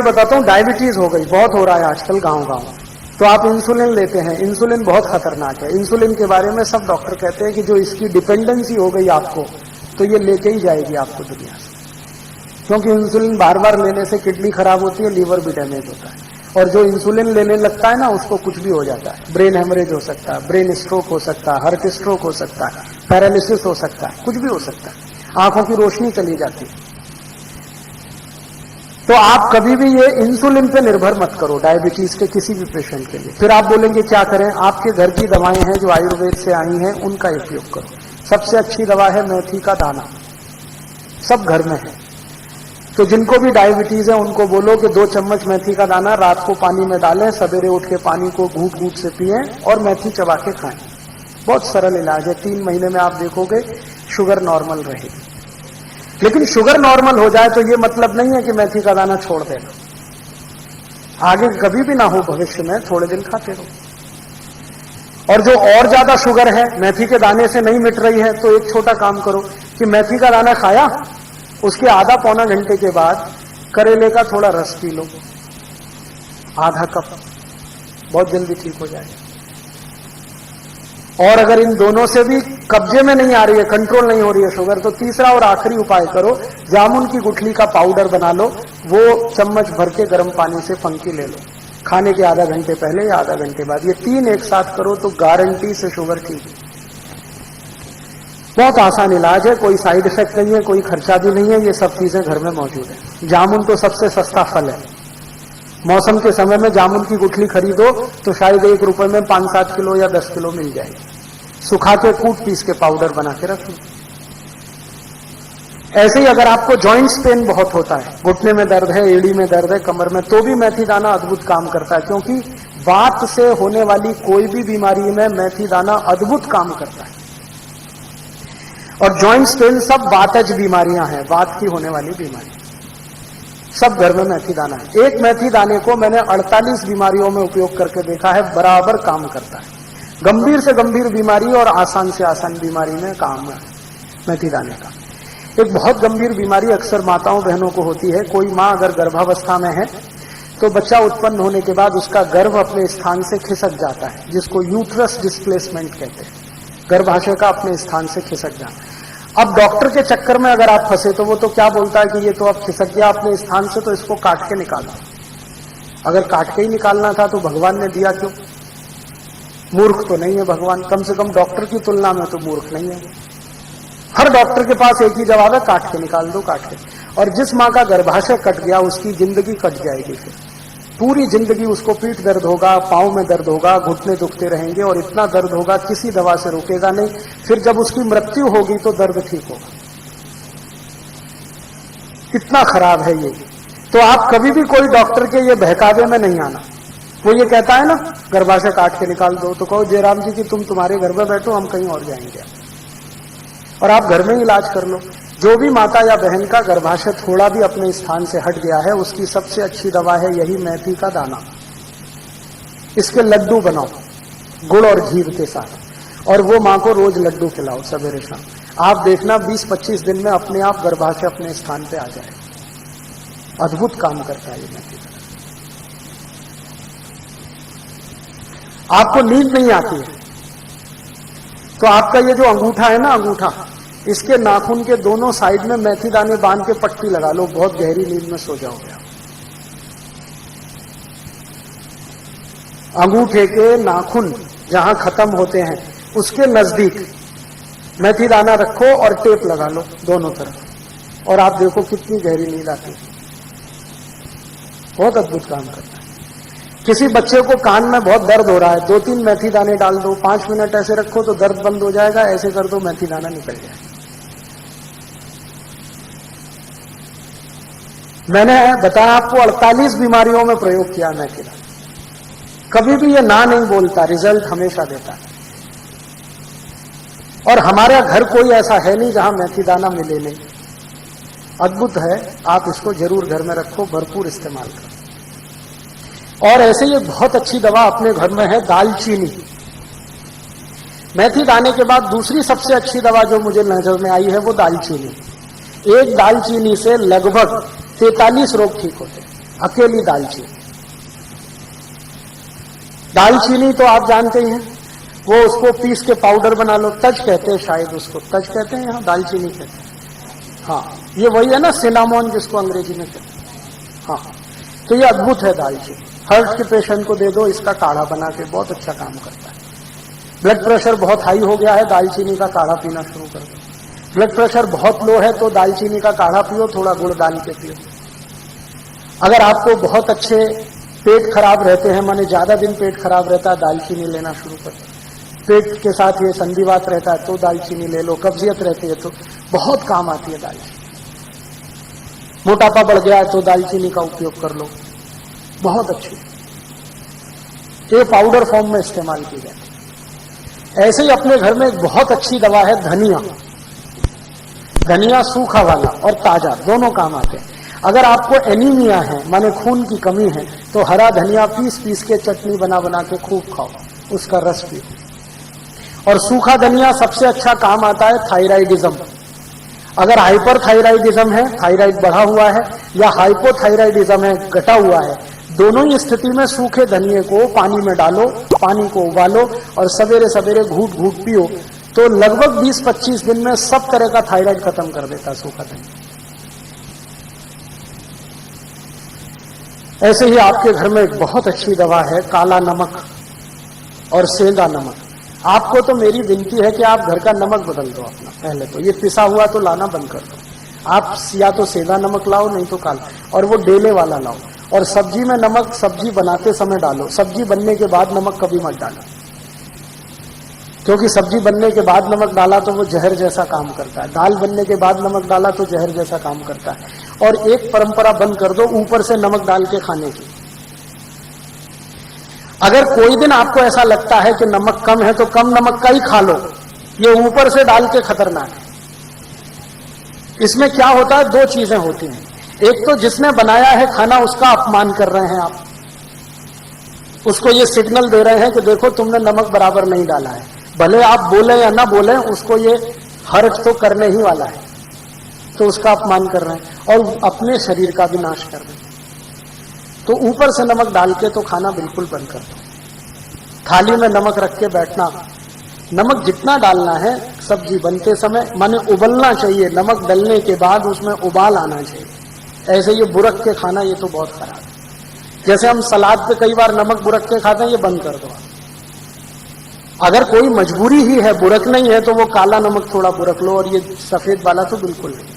बताता हूँ, डायबिटीज हो गई, बहुत हो रहा है आजकल गांव गांव, तो आप इंसुलिन लेते हैं। इंसुलिन बहुत खतरनाक है। इंसुलिन के बारे में सब डॉक्टर कहते हैं कि जो इसकी डिपेंडेंसी हो गई आपको, तो ये लेके ही जाएगी आपको दुनिया से, क्योंकि इंसुलिन बार बार लेने से किडनी खराब होती है, लीवर भी डैमेज होता है, और जो इंसुलिन लेने लगता है ना उसको कुछ भी हो जाता है। ब्रेन हेमरेज हो सकता है, ब्रेन स्ट्रोक हो सकता है, हार्ट स्ट्रोक हो सकता है, पैरालिसिस हो सकता है, कुछ भी हो सकता है, आंखों की रोशनी चली जाती है। तो आप कभी भी ये इंसुलिन पे निर्भर मत करो डायबिटीज के किसी भी पेशेंट के लिए। फिर आप बोलेंगे क्या करें? आपके घर की दवाएं हैं जो आयुर्वेद से आई हैं, उनका उपयोग करो। सबसे अच्छी दवा है मेथी का दाना, सब घर में है। तो जिनको भी डायबिटीज है उनको बोलो कि 2 चम्मच मेथी का दाना रात को पानी में डालें, सवेरे उठ के पानी को घूंट घूंट से पिएं और मेथी चबा के खाएं। बहुत सरल इलाज है। 3 महीने में आप देखोगे शुगर नॉर्मल रहेगी। लेकिन शुगर नॉर्मल हो जाए तो ये मतलब नहीं है कि मेथी का दाना छोड़ देना, आगे कभी भी ना हो भविष्य में, थोड़े दिन खाते रहो। और जो और ज्यादा शुगर है, मेथी के दाने से नहीं मिट रही है, तो एक छोटा काम करो कि मेथी का दाना खाया, उसके आधा पौना घंटे के बाद करेले का थोड़ा रस पी लो, आधा कप, बहुत जल्दी ठीक हो जाएगा। और अगर इन दोनों से भी कब्जे में नहीं आ रही है, कंट्रोल नहीं हो रही है शुगर, तो तीसरा और आखिरी उपाय करो, जामुन की गुठली का पाउडर बना लो, वो चम्मच भर के गर्म पानी से फंकी ले लो, खाने के आधा घंटे पहले या आधा घंटे बाद। ये 3 एक साथ करो तो गारंटी से शुगर ठीक है। बहुत आसान इलाज है, कोई साइड इफेक्ट नहीं है, कोई खर्चा भी नहीं है, ये सब चीजें घर में मौजूद है। जामुन तो सबसे सस्ता फल है। मौसम के समय में जामुन की गुठली खरीदो तो शायद 1 रुपए में 5-7 किलो या 10 किलो मिल जाएगी। सुखा के कूट पीस के पाउडर बना के रख लो। ऐसे ही अगर आपको जॉइंट्स पेन बहुत होता है, घुटने में दर्द है, एड़ी में दर्द है, कमर में, तो भी मेथी दाना अद्भुत काम करता है, क्योंकि वात से होने वाली कोई भी बीमारी में मेथी दाना अद्भुत काम करता है। और जॉइंट्स पेन सब वातज बीमारियां हैं, वात की होने वाली बीमारी, सब घर में मेथी दाना है। एक मेथी दाने को मैंने 48 बीमारियों में उपयोग करके देखा है, बराबर काम करता है। गंभीर से गंभीर बीमारी और आसान से आसान बीमारी में काम है मेथी दाने का। एक बहुत गंभीर बीमारी अक्सर माताओं बहनों को होती है। कोई माँ अगर गर्भावस्था में है तो बच्चा उत्पन्न होने के बाद उसका गर्भ अपने स्थान से खिसक जाता है, जिसको यूट्रस डिस्प्लेसमेंट कहते हैं, गर्भाशय का अपने स्थान से खिसक जाना। अब डॉक्टर के चक्कर में अगर आप फंसे तो वो तो क्या बोलता है कि ये तो अब खिसक गया अपने स्थान से, तो इसको काट के निकालो। अगर काट के ही निकालना था तो भगवान ने दिया क्यों? मूर्ख तो नहीं है भगवान, कम से कम डॉक्टर की तुलना में तो मूर्ख नहीं है। हर डॉक्टर के पास एक ही जवाब है, काट के निकाल दो, काट के। और जिस माँ का गर्भाशय कट गया उसकी जिंदगी कट जाएगी, फिर पूरी जिंदगी उसको पीठ दर्द होगा, पांव में दर्द होगा, घुटने दुखते रहेंगे, और इतना दर्द होगा किसी दवा से रुकेगा नहीं। फिर जब उसकी मृत्यु होगी तो दर्द ठीक होगा। इतना खराब है ये। तो आप कभी भी कोई डॉक्टर के ये बहकावे में नहीं आना। वो ये कहता है ना गर्भाशय काट के निकाल दो, तो कहो जयराम जी की तुम तुम्हारे घर में बैठो, हम कहीं और जाएंगे, और आप घर में इलाज कर लो। जो भी माता या बहन का गर्भाशय थोड़ा भी अपने स्थान से हट गया है, उसकी सबसे अच्छी दवा है यही मेथी का दाना। इसके लड्डू बनाओ गुड़ और घी के साथ, और वो माँ को रोज लड्डू खिलाओ सवेरे शाम। आप देखना 20-25 दिन में अपने आप गर्भाशय अपने स्थान पे आ जाए। अद्भुत काम करता है ये मेथी का। आपको नींद नहीं आती है तो आपका ये जो अंगूठा है ना, अंगूठा, इसके नाखून के दोनों साइड में मेथी दाने बांध के पट्टी लगा लो, बहुत गहरी नींद में सो जाओगे। अंगूठे के नाखून जहां खत्म होते हैं उसके नजदीक मेथी दाना रखो और टेप लगा लो दोनों तरफ, और आप देखो कितनी गहरी नींद आती है। बहुत अद्भुत काम करता है। किसी बच्चे को कान में बहुत दर्द हो रहा है, 2-3 मेथी दाने डाल दो, 5 मिनट ऐसे रखो तो दर्द बंद हो जाएगा। ऐसे कर दो, मेथी दाना निकल जाएगा। मैंने बताया आपको 48 बीमारियों में प्रयोग किया मेथी दाना। कभी भी ये ना नहीं बोलता, रिजल्ट हमेशा देता है। और हमारा घर कोई ऐसा है नहीं जहां मेथी दाना मिले नहीं। अद्भुत है, आप इसको जरूर घर में रखो, भरपूर इस्तेमाल करो। और ऐसे ही बहुत अच्छी दवा अपने घर में है दालचीनी। मेथी दाने के बाद दूसरी सबसे अच्छी दवा जो मुझे नजर में आई है वो दालचीनी। एक दालचीनी से लगभग 43 रोग ठीक होते हैं। अकेली दालचीनी। दालचीनी तो आप जानते ही हैं, वो उसको पीस के पाउडर बना लो, तज कहते हैं, शायद उसको तज कहते हैं, यहाँ दालचीनी कहते हैं। हाँ, ये वही है ना सिनामोन जिसको अंग्रेजी में कहते हैं। हाँ, तो ये अद्भुत है दालचीनी। हार्ट के पेशेंट को दे दो, इसका काढ़ा बना के बहुत अच्छा काम करता है। ब्लड प्रेशर बहुत हाई हो गया है, दालचीनी का काढ़ा पीना शुरू कर दो। ब्लड प्रेशर बहुत लो है तो दालचीनी का काढ़ा पियो, थोड़ा गुड़ डाल के पियो। अगर आपको बहुत अच्छे पेट खराब रहते हैं, माने ज्यादा दिन पेट खराब रहता है, दालचीनी लेना शुरू कर दो। पेट के साथ ये संधिवात रहता है तो दालचीनी ले लो, कब्जियत रहती है तो बहुत काम आती है दालचीनी। मोटापा बढ़ गया है तो दालचीनी का उपयोग कर लो, बहुत अच्छी। ये पाउडर फॉर्म में इस्तेमाल की जाती है। ऐसे ही अपने घर में एक बहुत अच्छी दवा है धनिया। धनिया सूखा वाला और ताजा दोनों काम आते हैं। अगर आपको एनीमिया है, माने खून की कमी है, तो हरा धनिया पीस पीस के चटनी बना बना के खूब खाओ, उसका रस पियो। और सूखा धनिया सबसे अच्छा काम आता है थायराइडिज्म। अगर हाइपरथायराइडिज्म है, थायराइड बढ़ा हुआ है, या हाइपोथायराइडिज्म है, घटा हुआ है, दोनों ही स्थिति में सूखे धनिये को पानी में डालो, पानी को उबालो और सवेरे सवेरे घूट घूट पियो, तो लगभग 20-25 दिन में सब तरह का थायराइड खत्म कर देता है सूखा धनिया। ऐसे ही आपके घर में एक बहुत अच्छी दवा है काला नमक और सेंधा नमक। आपको तो मेरी विनती है कि आप घर का नमक बदल दो अपना। पहले तो ये पिसा हुआ तो लाना बंद कर दो, आप या तो सेंधा नमक लाओ, नहीं तो काला, और वो डेले वाला लाओ। और सब्जी में नमक सब्जी बनाते समय डालो, सब्जी बनने के बाद नमक कभी मत डालो, क्योंकि सब्जी बनने के बाद नमक डाला तो वो जहर जैसा काम करता है। दाल बनने के बाद नमक डाला तो जहर जैसा काम करता है। और एक परंपरा बंद कर दो ऊपर से नमक डाल के खाने की। अगर कोई दिन आपको ऐसा लगता है कि नमक कम है तो कम नमक का ही खा लो, ये ऊपर से डाल के खतरनाक है। इसमें क्या होता है, दो चीजें होती हैं। एक तो जिसने बनाया है खाना उसका अपमान कर रहे हैं आप, उसको ये सिग्नल दे रहे हैं कि देखो तुमने नमक बराबर नहीं डाला है। भले आप बोले या ना बोले, उसको ये हर्ट तो करने ही वाला है, तो उसका अपमान कर रहे हैं और अपने शरीर का भी नाश कर रहे हैं। तो ऊपर से नमक डाल के तो खाना बिल्कुल बंद कर दो। थाली में नमक रख के बैठना, नमक जितना डालना है सब्जी बनते समय, माने उबलना चाहिए, नमक डलने के बाद उसमें उबाल आना चाहिए। ऐसे ये बुरक के खाना, ये तो बहुत खराब है। जैसे हम सलाद पे कई बार नमक बुरक के खाते हैं, ये बंद कर दो। अगर कोई मजबूरी ही है, बुरक नहीं है, तो वो काला नमक थोड़ा बुरक लो, और ये सफेद वाला तो बिल्कुल नहीं।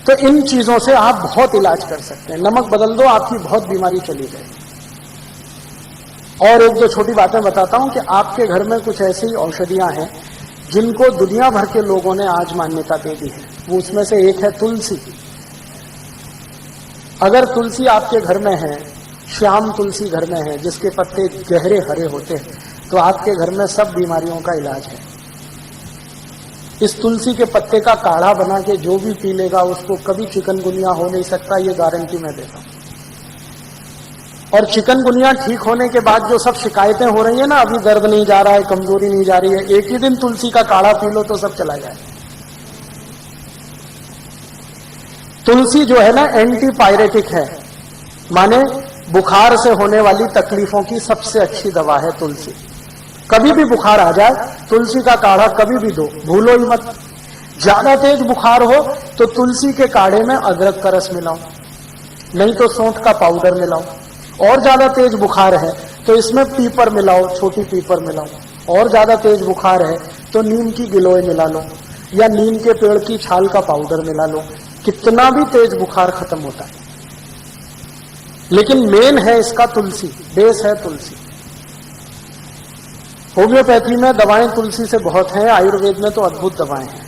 तो इन चीजों से आप बहुत इलाज कर सकते हैं। नमक बदल दो, आपकी बहुत बीमारी चली जाएगी। और एक दो छोटी बातें बताता हूं कि आपके घर में कुछ ऐसी औषधियां हैं जिनको दुनिया भर के लोगों ने आज मान्यता दे दी है। वो उसमें से एक है तुलसी। अगर तुलसी आपके घर में है, श्याम तुलसी घर में है जिसके पत्ते गहरे हरे होते हैं, तो आपके घर में सब बीमारियों का इलाज है। इस तुलसी के पत्ते का काढ़ा बना के जो भी पी लेगा उसको कभी चिकनगुनिया हो नहीं सकता, ये गारंटी मैं देता हूं। और चिकनगुनिया ठीक होने के बाद जो सब शिकायतें हो रही है ना, अभी दर्द नहीं जा रहा है, कमजोरी नहीं जा रही है, एक ही दिन तुलसी का काढ़ा पी लो तो सब चला जाए। तुलसी जो है ना एंटीपायरेटिक है, माने बुखार से होने वाली तकलीफों की सबसे अच्छी दवा है तुलसी। कभी भी बुखार आ जाए, तुलसी का काढ़ा कभी भी दो, भूलो ही मत। ज्यादा तेज बुखार हो तो तुलसी के काढ़े में अदरक का रस मिलाओ, नहीं तो सौंठ का पाउडर मिलाओ। और ज्यादा तेज बुखार है तो इसमें पीपर मिलाओ, छोटी पीपर मिलाओ। और ज्यादा तेज बुखार है तो नीम की गिलोय मिला लो, या नीम के पेड़ की छाल का पाउडर मिला लो। कितना भी तेज बुखार खत्म होता है। लेकिन मेन है इसका तुलसी, बेस है तुलसी। होम्योपैथी में दवाएं तुलसी से बहुत हैं, आयुर्वेद में तो अद्भुत दवाएं हैं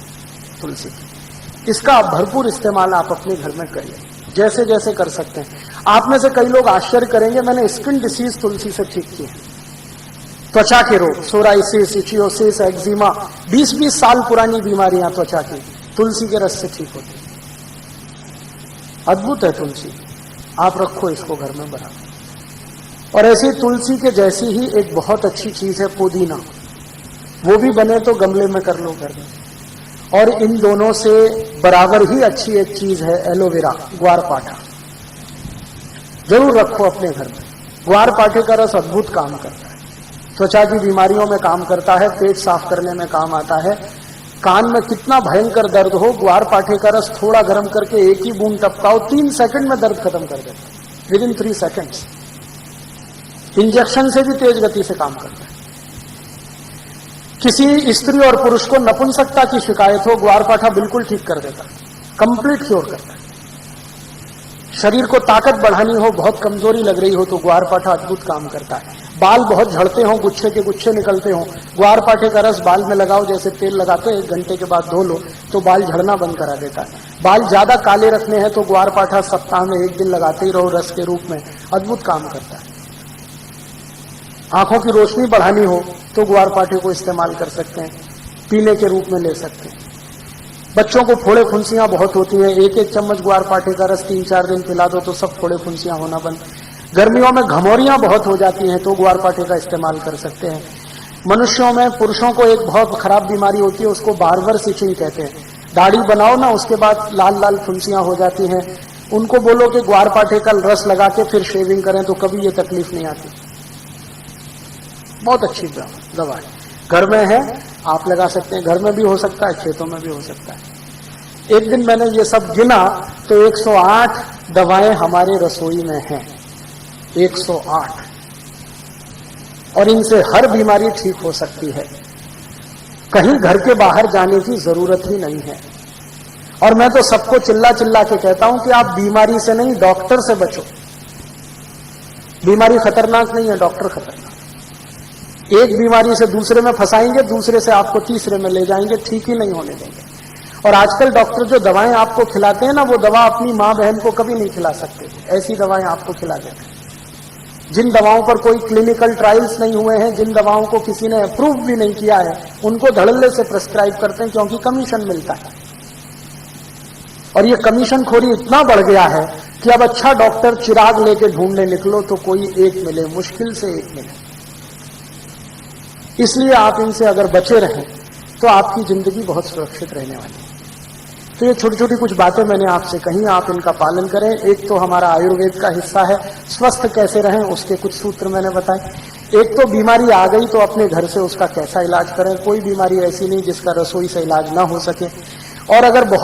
तुलसी की। इसका भरपूर इस्तेमाल आप अपने घर में करिए, जैसे जैसे कर सकते हैं। आप में से कई लोग आश्चर्य करेंगे, मैंने स्किन डिसीज तुलसी से ठीक की है। त्वचा के रोग, सोराइसिस, इचियोसिस, एक्जिमा, 20-20 साल पुरानी बीमारियां त्वचा की तुलसी के रस से ठीक होती है। अद्भुत है तुलसी, आप रखो इसको घर में बना। और ऐसी तुलसी के जैसी ही एक बहुत अच्छी चीज है पुदीना। वो भी बने तो गमले में कर लो घर में। और इन दोनों से बराबर ही अच्छी एक चीज है एलोवेरा, ग्वारपाठा। जरूर रखो अपने घर में। ग्वारपाठे का रस अद्भुत काम करता है, त्वचा की बीमारियों में काम करता है, पेट साफ करने में काम आता है। कान में कितना भयंकर दर्द हो, ग्वारपाठे का रस थोड़ा गर्म करके एक ही बूंद टपकाओ, 3 सेकंड में दर्द खत्म कर देता है, विदिन 3 सेकंड्स। इंजेक्शन से भी तेज गति से काम करता है। किसी स्त्री और पुरुष को नपुंसकता की शिकायत हो, ग्वारपाठा बिल्कुल ठीक कर देता है, कंप्लीट क्योर करता है। शरीर को ताकत बढ़ानी हो, बहुत कमजोरी लग रही हो, तो ग्वारपाठा अद्भुत काम करता है। बाल बहुत झड़ते हो, गुच्छे के गुच्छे निकलते हो, ग्वारपाठे का रस बाल में लगाओ, जैसे तेल लगाते हो, 1 घंटे के बाद धो लो तो बाल झड़ना बंद करा देता है। बाल ज्यादा काले रखने हैं तो ग्वारपाठा सप्ताह में 1 दिन लगाते ही रहो रस के रूप में, अद्भुत काम करता है। आंखों की रोशनी बढ़ानी हो तो ग्वारपाठे को इस्तेमाल कर सकते हैं, पीने के रूप में ले सकते हैं। बच्चों को फोड़े फुंसियां बहुत होती हैं, 1-1 चम्मच ग्वारपाठे का रस 3-4 दिन पिला दो तो सब फोड़े फुंसियां होना बंद। गर्मियों में घमौरियां बहुत हो जाती हैं तो ग्वारपाठे का इस्तेमाल कर सकते हैं। मनुष्यों में, पुरुषों को एक बहुत खराब बीमारी होती है, उसको बार्बर स्टिचिंग कहते हैं। दाढ़ी बनाओ ना, उसके बाद लाल लाल फुंसियां हो जाती हैं, उनको बोलो कि ग्वारपाठे का रस लगा के फिर शेविंग करें तो कभी ये तकलीफ नहीं आती। बहुत अच्छी दवा है, घर में है, आप लगा सकते हैं। घर में भी हो सकता है, खेतों में भी हो सकता है। एक दिन मैंने ये सब गिना तो 108 दवाएं हमारे रसोई में हैं, 108, और इनसे हर बीमारी ठीक हो सकती है। कहीं घर के बाहर जाने की जरूरत ही नहीं है। और मैं तो सबको चिल्ला चिल्ला के कहता हूं कि आप बीमारी से नहीं, डॉक्टर से बचो। बीमारी खतरनाक नहीं है, डॉक्टर खतरनाक। एक बीमारी से दूसरे में फंसाएंगे, दूसरे से आपको तीसरे में ले जाएंगे, ठीक ही नहीं होने देंगे। और आजकल डॉक्टर जो दवाएं आपको खिलाते हैं ना, वो दवा अपनी मां बहन को कभी नहीं खिला सकते, ऐसी दवाएं आपको खिला देते हैं। जिन दवाओं पर कोई क्लिनिकल ट्रायल्स नहीं हुए हैं, जिन दवाओं को किसी ने अप्रूव भी नहीं किया है, उनको धड़ल्ले से प्रेस्क्राइब करते हैं, क्योंकि कमीशन मिलता है। और ये कमीशन खोरी इतना बढ़ गया है कि अब अच्छा डॉक्टर चिराग लेके ढूंढने निकलो तो कोई एक मिले, मुश्किल से एक मिले। इसलिए आप इनसे अगर बचे रहें तो आपकी जिंदगी बहुत सुरक्षित रहने वाली है। तो ये छोटी छोटी कुछ बातें मैंने आपसे कही, आप इनका पालन करें। एक तो हमारा आयुर्वेद का हिस्सा है, स्वस्थ कैसे रहें उसके कुछ सूत्र मैंने बताए। एक तो बीमारी आ गई तो अपने घर से उसका कैसा इलाज करें। कोई बीमारी ऐसी नहीं जिसका रसोई से इलाज ना हो सके। और अगर बहुत